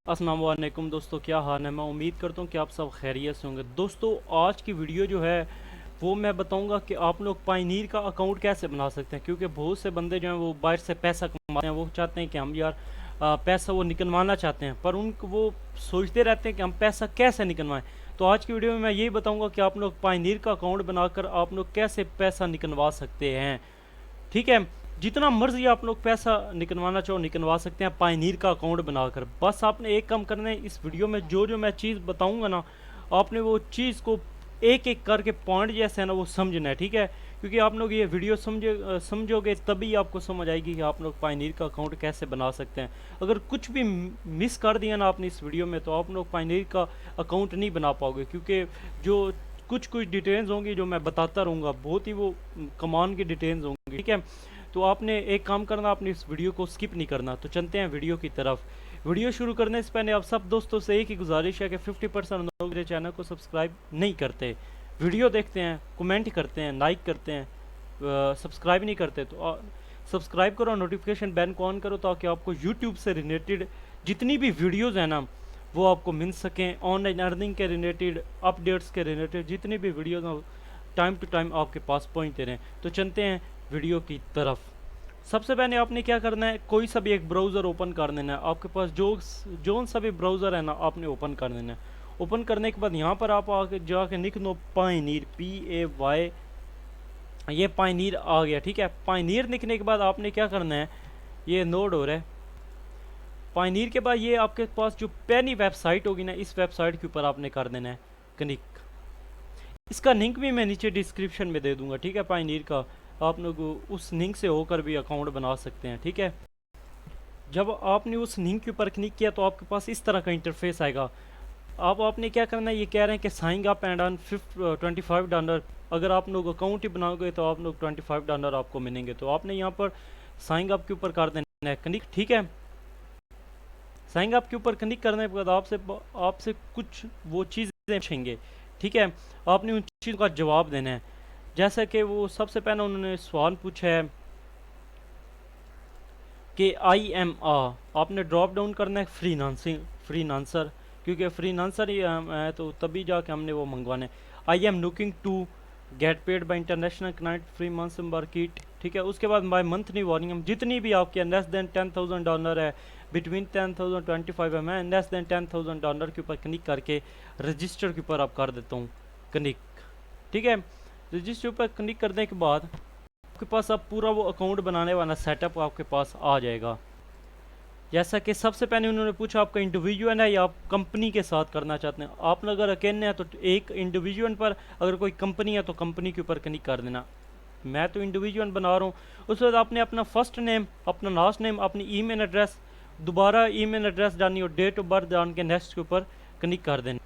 अस्सलाम वालेकुम दोस्तों, क्या हाल है। मैं उम्मीद करता हूँ कि आप सब खैरियत से होंगे। दोस्तों, आज की वीडियो जो है वो मैं बताऊंगा कि आप लोग पायनीर का अकाउंट कैसे बना सकते हैं, क्योंकि बहुत से बंदे जो हैं वो बाहर से पैसा कमाते हैं। वो चाहते हैं कि हम यार पैसा वो निकलवाना चाहते हैं, पर उनको वो सोचते रहते हैं कि हम पैसा कैसे निकलवाएं। तो आज की वीडियो में मैं यही बताऊंगा कि आप लोग पायनीर का अकाउंट बनाकर आप लोग कैसे पैसा निकलवा सकते हैं। ठीक है, जितना मर्जी आप लोग पैसा निकलवाना चाहो निकलवा सकते हैं पायनीर का अकाउंट बनाकर। बस आपने एक काम करना है, इस वीडियो में जो जो मैं चीज़ बताऊंगा ना, आपने वो चीज़ को एक एक करके पॉइंट जैसे है ना वो समझना है। ठीक है, क्योंकि आप लोग ये वीडियो समझोगे तभी आपको समझ आएगी कि आप लोग पायनीर का अकाउंट कैसे बना सकते हैं। अगर कुछ भी मिस कर दिया ना आपने इस वीडियो में, तो आप लोग पायनीर का अकाउंट नहीं बना पाओगे, क्योंकि जो कुछ कुछ डिटेल्स होंगी जो मैं बताता रहूँगा, बहुत ही वो कमाल की डिटेल्स होंगी। ठीक है, तो आपने एक काम करना, आपने इस वीडियो को स्किप नहीं करना। तो चलते हैं वीडियो की तरफ। वीडियो शुरू करने से पहले आप सब दोस्तों से एक ही गुजारिश है कि 50% लोग मेरे चैनल को सब्सक्राइब नहीं करते, वीडियो देखते हैं, कमेंट करते हैं, लाइक करते हैं, सब्सक्राइब नहीं करते। तो सब्सक्राइब करो, नोटिफिकेशन बेल को ऑन करो, ताकि आपको यूट्यूब से रिलेटेड जितनी भी वीडियोज़ हैं ना वो आपको मिल सकें। ऑनलाइन अर्निंग के रिलेटेड, अपडेट्स के रिलेटेड जितनी भी वीडियोज़ हैं टाइम टू टाइम आपके पास पहुँचते रहें। तो चलते हैं वीडियो की तरफ। सबसे पहले आपने क्या करना है, कोई सा भी एक ब्राउज़र ओपन कर देना है। आपके पास जो सा भी ब्राउज़र है ना आपने ओपन कर देना है। ओपन करने के बाद यहाँ पर आप आके जाके लिख दो पायनीर, PAY, ये पायनीर आ गया। ठीक है, पायनीर लिखने के बाद आपने क्या करना है, ये नोड हो रहा है पायनीर के बाद ये आपके पास जो पहली वेबसाइट होगी ना, इस वेबसाइट के ऊपर आपने कर देना है क्लिक। इसका लिंक भी मैं नीचे डिस्क्रिप्शन में दे दूंगा। ठीक है, पायनीर का आप लोग उस लिंक से होकर भी अकाउंट बना सकते हैं। ठीक है, जब आपने उस लिंक के ऊपर क्लिक किया तो आपके पास इस तरह का इंटरफेस आएगा। अब आपने क्या करना है, ये कह रहे हैं कि साइन अप एंड अर्न $25। अगर आप लोग अकाउंट ही बनाओगे तो आप लोग $25 आपको मिलेंगे। तो आपने यहाँ पर साइन अप के ऊपर कर देना है क्लिक। ठीक है, साइन अप के ऊपर क्लिक करने के बाद आपसे आपसे कुछ वो चीज़ें पूछेंगे। ठीक है, आपने उन चीज़ों का जवाब देना है। जैसा कि वो सबसे पहले उन्होंने सवाल पूछा है कि IMA, आपने ड्रॉप डाउन करना है फ्रीलांसर, क्योंकि फ्रीलांसर ही है तो तभी जाके हमने वो मंगवाना है। I am looking to get paid by international client free month market. ठीक है, उसके बाद बाय मंथली वॉल्यूम, जितनी भी आपके लेस देन $10,000 है, बिटवीन 10,000 25 है, मैं लेस देन $10,000 के ऊपर क्लिक करके रजिस्टर के ऊपर आप कर देता हूँ क्लिक। ठीक है, रजिस्टर पर क्लिक करने के बाद आपके पास अब पूरा वो अकाउंट बनाने वाला सेटअप आपके पास आ जाएगा। जैसा कि सबसे पहले उन्होंने पूछा आपका इंडिविजुअल है या आप कंपनी के साथ करना चाहते हैं। आप अगर अकेले हैं तो एक इंडिविजुअल पर, अगर कोई कंपनी है तो कंपनी के ऊपर क्लिक कर देना। मैं तो इंडिविजुअल बना रहा हूँ। उसके बाद आपने अपना फर्स्ट नेम, अपना लास्ट नेम, अपनी ईमेल एड्रेस, दोबारा ईमेल एड्रेस डालनी और डेट ऑफ बर्थ डाल के नेक्स्ट के ऊपर क्लिक कर देना।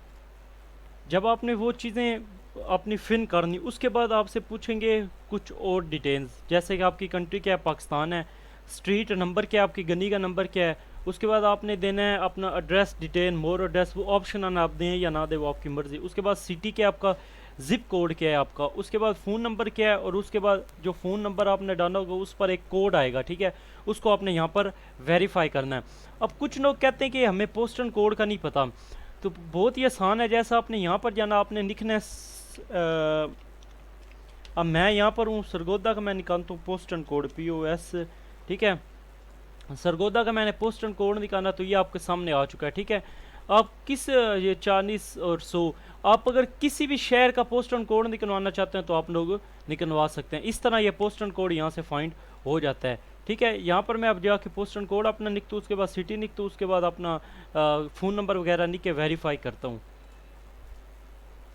जब आपने वो चीज़ें अपनी फिन करनी, उसके बाद आपसे पूछेंगे कुछ और डिटेल्स, जैसे कि आपकी कंट्री क्या है, पाकिस्तान है, स्ट्रीट नंबर क्या है, आपकी गली का नंबर क्या है। उसके बाद आपने देना है अपना एड्रेस डिटेल, मोर एड्रेस, वो ऑप्शन आप दें या ना दें वो आपकी मर्ज़ी। उसके बाद सिटी क्या है आपका, जिप कोड क्या है आपका, उसके बाद फ़ोन नंबर क्या है, और उसके बाद जो फ़ोन नंबर आपने डाला होगा उस पर एक कोड आएगा। ठीक है, उसको आपने यहाँ पर वेरीफाई करना है। अब कुछ लोग कहते हैं कि हमें पोस्टल कोड का नहीं पता, तो बहुत ही आसान है। जैसा आपने यहाँ पर जाना, आपने लिखना है अब मैं यहाँ पर हूँ सरगोदा का, मैं निकालता हूँ पोस्टल कोड POS। ठीक है, सरगोदा का मैंने पोस्टल कोड निकाला तो ये आपके सामने आ चुका है। ठीक है, आप किस ये 40 और 100, आप अगर किसी भी शहर का पोस्टल कोड निकलवाना चाहते हैं तो आप लोग निकलवा सकते हैं। इस तरह ये पोस्टल कोड यहाँ से फाइंड हो जाता है। ठीक है, यहाँ पर मैं अब जाके पोस्टल कोड अपना लिखता हूँ, उसके बाद सिटी लिखता हूँ, उसके बाद अपना फ़ोन नंबर वगैरह लिख के वेरीफाई करता हूँ।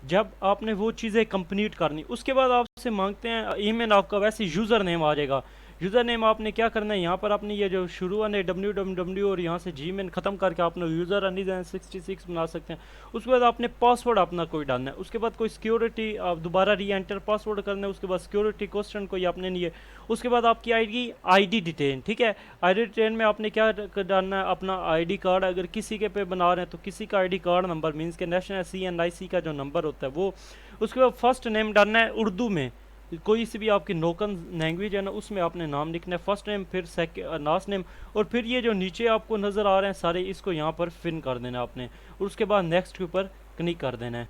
जब आपने वो चीज़ें कंप्लीट करनी, उसके बाद आपसे मांगते हैं ईमेल, आपका वैसे यूज़र नेम आ जाएगा। यूज़र नेम आपने क्या करना है, यहाँ पर आपने ये जो शुरू वाले www और यहाँ से Gmail ख़त्म करके आपने यूज़र अनिजन 66 बना सकते हैं। उसके बाद आपने पासवर्ड अपना कोई डालना है, उसके बाद कोई सिक्योरिटी आप दोबारा री एंटर पासवर्ड करना है, उसके बाद सिक्योरिटी क्वेश्चन कोई आपने नहीं है, उसके बाद आपकी ID डिटेल। ठीक है, ID डिटेल में आपने क्या डालना है, अपना ID कार्ड, अगर किसी के पे बना रहे हैं तो किसी का ID कार्ड नंबर मीन्स के नेशनल CNIC का जो नंबर होता है वो। उसके बाद फर्स्ट नेम डालना है उर्दू में, कोई सी भी आपकी नोकन लैंग्वेज है ना, उसमें आपने नाम लिखना है, फर्स्ट नेम फिर लास्ट नेम, और फिर ये जो नीचे आपको नज़र आ रहे हैं सारे, इसको यहाँ पर फिन कर देना है आपने, और उसके बाद नेक्स्ट के ऊपर क्लिक कर देना है।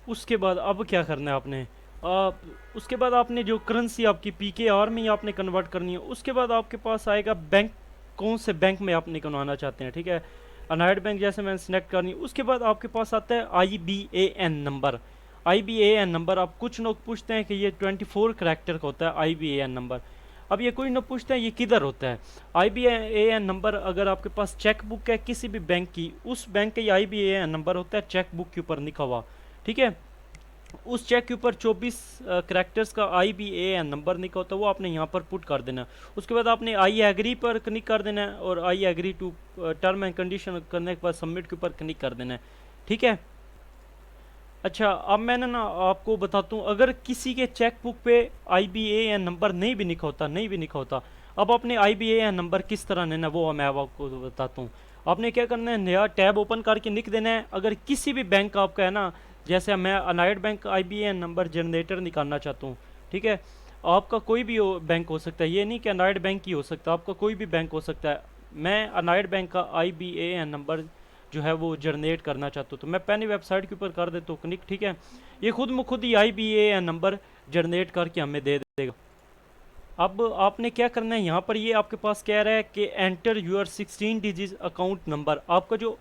उसके बाद अब क्या करना है आपने, आप उसके बाद आपने जो करेंसी आपकी PKR में ही आपने कन्वर्ट करनी है। उसके बाद आपके पास आएगा बैंक, कौन से बैंक में आप निकलवाना चाहते हैं, ठीक है। अनाइड बैंक जैसे मैंने सिलेक्ट करनी है। उसके बाद आपके पास आता है IBAN नंबर। IBAN नंबर, आप कुछ लोग पूछते हैं कि ये 24 करैक्टर का होता है IBAN नंबर। अब ये कोई लोग पूछते हैं ये किधर होता है। IBAN नंबर अगर आपके पास चेक बुक है किसी भी बैंक की, उस बैंक का ये IBAN नंबर होता है चेक बुक के ऊपर लिखा हुआ, ठीक है। उस चेक के ऊपर 24 करैक्टर्स का IBAN नंबर लिखा होता है, वो आपने यहाँ पर पुट कर देना। उसके बाद आपने आई एग्री पर क्लिक कर देना है, और I agree to term and condition करने के बाद सबमिट के ऊपर क्लिक कर देना है, ठीक है। अच्छा, अब मैंने ना आपको बताता हूँ, अगर किसी के चेक बुक पे IBAN नंबर नहीं भी लिखा होता, अब आपने IBAN नंबर किस तरह लेना है वो मैं अब आपको बताता हूँ। आपने क्या करना है, नया टैब ओपन करके लिख देना है। अगर किसी भी बैंक का आपका है ना, जैसे मैं अनाइड बैंक IBAN नंबर जनरेटर निकालना चाहता हूँ, ठीक है। आपका कोई भी बैंक हो सकता है, ये नहीं कि अनाइड बैंक ही हो सकता है, आपका कोई भी बैंक हो सकता है। मैं अनाइड बैंक का IBAN नंबर जो है वो जनरेट करना चाहता हूँ, तो मैं पहले वेबसाइट के ऊपर कर देता हूँ क्लिक, ठीक है। ये खुद में खुद ही IBAN नंबर जनरेट करके हमें दे देगा। अब आपने क्या करना है, यहाँ पर ये आपके पास कह रहा है कि enter your 16 digit account number. आपका जो,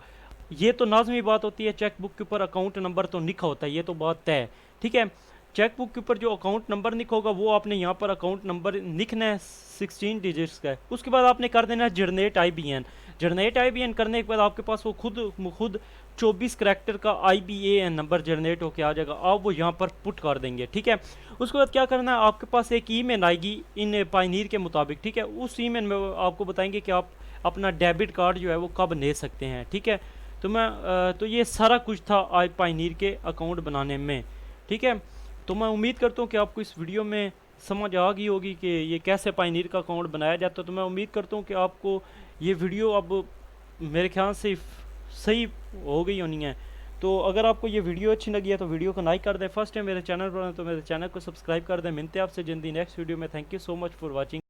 ये तो लाजमी बात होती है, चेक बुक के ऊपर अकाउंट नंबर तो लिखा होता है, ये तो बात तय है, ठीक है। चेक बुक के ऊपर जो अकाउंट नंबर लिखा होगा वो आपने यहाँ पर अकाउंट नंबर लिखना है 16 डिजिट्स का है। उसके बाद आपने कर देना है जनरेट IBAN। जनरेट IBAN करने के बाद आपके पास वो खुद 24 करैक्टर का IBAN नंबर जनरेट होकर आ जाएगा, आप वो यहाँ पर पुट कर देंगे, ठीक है। उसके बाद क्या करना है, आपके पास एक ईमेल आएगी इन पायनीर के मुताबिक, ठीक है। उस ईमेल में वो आपको बताएंगे कि आप अपना डेबिट कार्ड जो है वो कब ले सकते हैं, ठीक है। तो ये सारा कुछ था आई पायनीर के अकाउंट बनाने में, ठीक है। तो मैं उम्मीद करता हूँ कि आपको इस वीडियो में समझ आ गई होगी कि ये कैसे पायनीर का अकाउंट बनाया जाता है। तो मैं उम्मीद करता हूँ कि आपको ये वीडियो अब मेरे ख्याल से सही हो गई होनी है। तो अगर आपको ये वीडियो अच्छी लगी है तो वीडियो को लाइक कर दें, फर्स्ट टाइम मेरे चैनल पर हैं तो मेरे चैनल को सब्सक्राइब कर दें। मिलते हैं आपसे जल्दी नेक्स्ट वीडियो में। Thank you so much for watching.